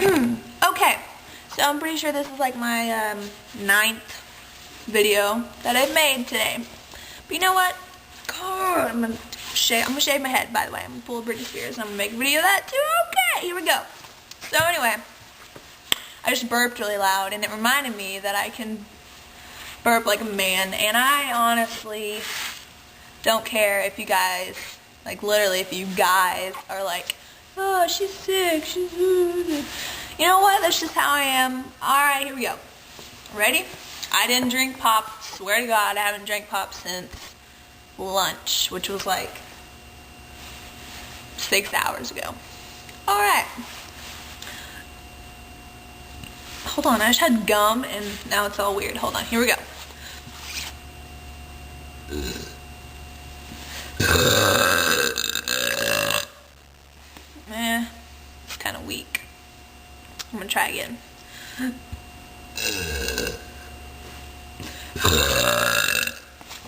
Okay, so I'm pretty sure this is like my 9th video that I've made today. But you know what? God, I'm gonna shave my head, by the way. I'm full of Britney Spears, and I'm gonna make a video of that too. Okay, here we go. So anyway, I just burped really loud, and it reminded me that I can burp like a man, and I honestly don't care if you guys, like literally if you guys are like, oh, she's sick, you know what, that's just how I am. Alright, here we go. Ready? I didn't drink pop, swear to God, I haven't drank pop since lunch, which was like 6 hours ago. Alright. Hold on, I just had gum and now it's all weird. Hold on, here we go. It's kind of weak. I'm gonna try again.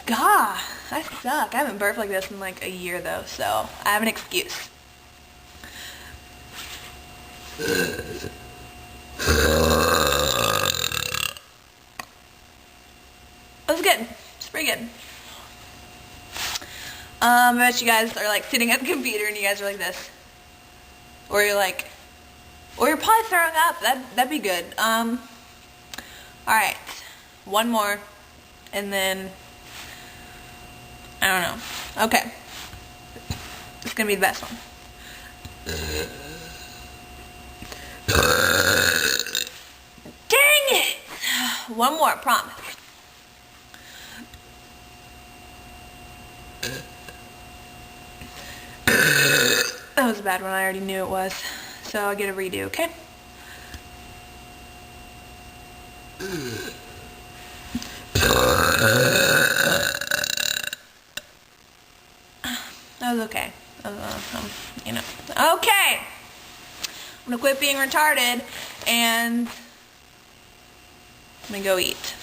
God, I suck. I haven't burped like this in like a year though, so I have an excuse. That was good. It's pretty good. I bet you guys are like sitting at the computer and you guys are like this. Or you're like, or you're probably throwing up. That'd be good. Alright. One more. And then, I don't know. Okay. It's gonna be the best one. Dang it! One more, promise. That was a bad one. I already knew it was. So I'll get a redo, okay? That was okay. You know. Okay! I'm gonna quit being retarded and I'm gonna go eat.